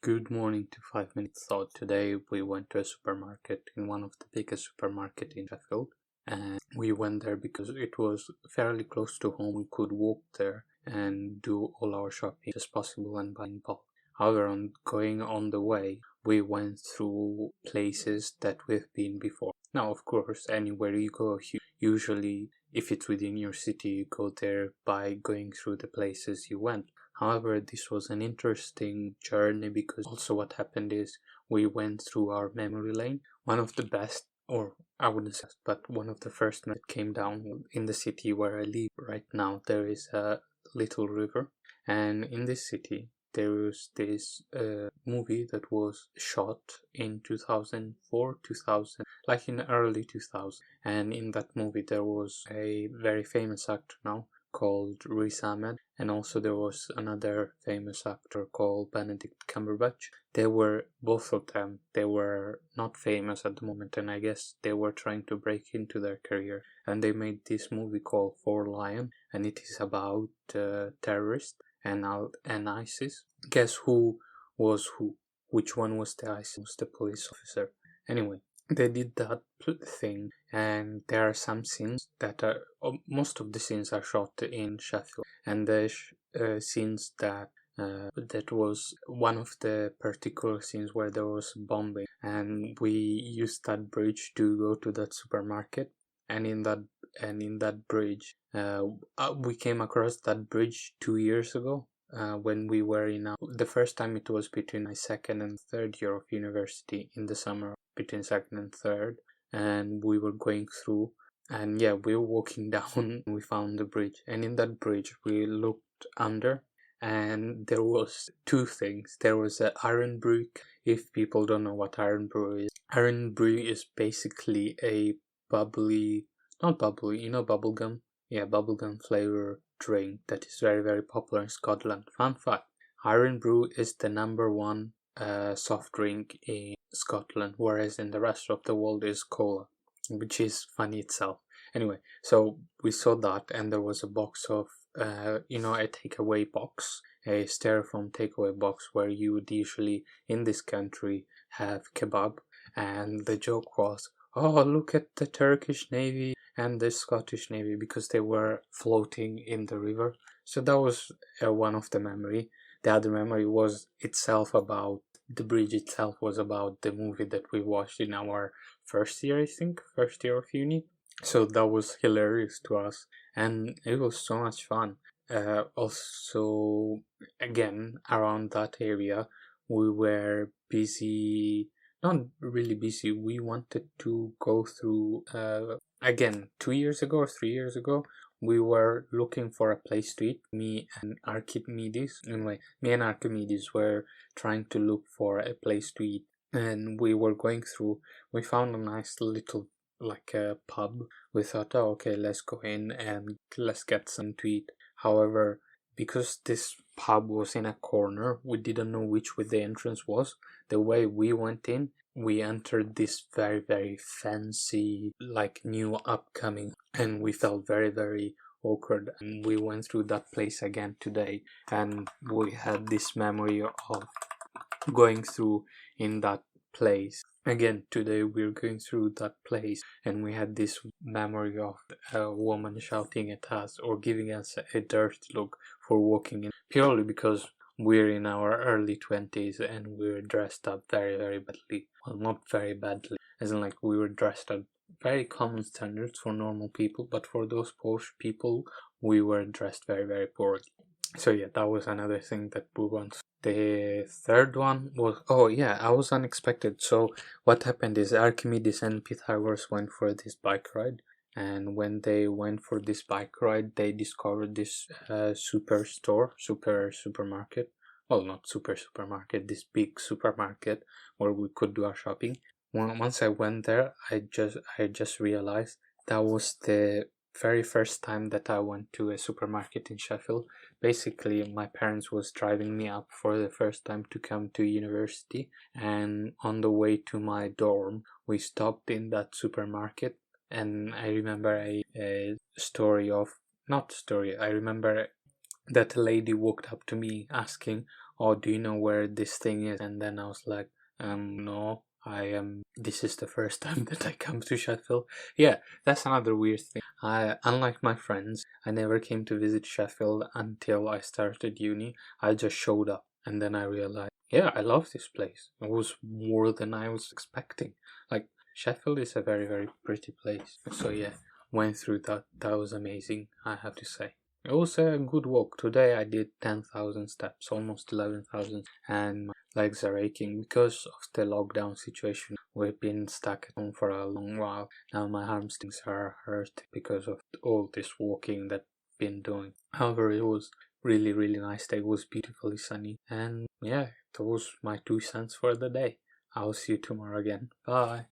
Good morning to 5 Minutes Thought. Today we went to a supermarket in one of the biggest supermarkets in Sheffield, and we went there because it was fairly close to home. We could walk there and do all our shopping as possible and buy in bulk. However, going on the way, we went through places that we've been before. Now, of course, anywhere you go, usually if it's within your city, you go there by going through the places you went. However, this was an interesting journey because also what happened is we went through our memory lane. One of the best, or I wouldn't say, but one of the first that came down in the city where I live right now. There is a little river, and in this city there is this movie that was shot in 2004, 2000, like in early 2000. And in that movie there was a very famous actor now called Riz Ahmed, and also there was another famous actor called Benedict Cumberbatch. Both of them, they were not famous at the moment, and I guess they were trying to break into their career. And they made this movie called Four Lion, and it is about terrorists and ISIS. Guess who was who? Which one was the ISIS? Was the police officer? Anyway, they did that thing, and there are some scenes that are most of the scenes are shot in Sheffield, and the scenes that was one of the particular scenes where there was bombing, and we used that bridge to go to that supermarket. And in that bridge, we came across that bridge 2 years ago. When we were the first time it was between my second and third year of university in the summer, between second and third, and we were going through, and yeah, we were walking down, we found the bridge, and in that bridge we looked under, and there was two things. There was an iron brick. If people don't know what iron brew is basically a not bubbly, bubblegum? Yeah, bubblegum flavor drink that is very, very popular in Scotland. Fun fact, Iron Brew is the number one soft drink in Scotland, whereas in the rest of the world is cola, which is funny itself. Anyway, so we saw that, and there was a box of, a takeaway box, a styrofoam takeaway box where you would usually, in this country, have kebab, and the joke was, oh, look at the Turkish Navy and the Scottish Navy, because they were floating in the river. So that was one of the memory. The other memory was about the bridge itself, was about the movie that we watched in our first year of uni. So that was hilarious to us, and it was so much fun. Also, again, around that area, we were busy. Not really busy. We wanted to go through, again, 2 years ago or 3 years ago, we were looking for a place to eat. Me and Archimedes were trying to look for a place to eat, and we were going through. We found a nice little, like a pub. We thought, oh, okay, let's go in and let's get some to eat. However, because this pub was in a corner, we didn't know which way the entrance was. The way we went in, we entered this very, very fancy, like new upcoming, and we felt very, very awkward. And we went through that place again today, and we had this memory of going through in that place. Again, today we're going through that place, and we had this memory of a woman shouting at us or giving us a dirty look for walking in, purely because we're in our early 20s and we're dressed up very, very badly. Well, not very badly, as in like we were dressed up very common standards for normal people, but for those posh people, we were dressed very, very poorly. So yeah, that was another thing that we went. The third one was, I was unexpected. So what happened is Archimedes and Pythagoras went for this bike ride, and when they went for this bike ride, they discovered this supermarket. Well, not supermarket, this big supermarket where we could do our shopping. Once I went there, I just realized that was the very first time that I went to a supermarket in Sheffield. Basically, my parents was driving me up for the first time to come to university, and on the way to my dorm, we stopped in that supermarket, and I remember I remember that a lady walked up to me asking, "Oh, do you know where this thing is?" And then I was like, no, this is the first time that I come to Sheffield. Yeah, that's another weird thing. Unlike my friends, I never came to visit Sheffield until I started uni. I just showed up, and then I realized, yeah, I love this place. It was more than I was expecting. Like, Sheffield is a very, very pretty place. So yeah, went through that. That was amazing, I have to say. It was a good walk. Today I did 10,000 steps, almost 11,000, and my legs are aching because of the lockdown situation. We've been stuck at home for a long while. Now my hamstrings are hurt because of all this walking that I've been doing. However, it was really, really nice day. It was beautifully sunny. And yeah, those my 2 cents for the day. I'll see you tomorrow again. Bye.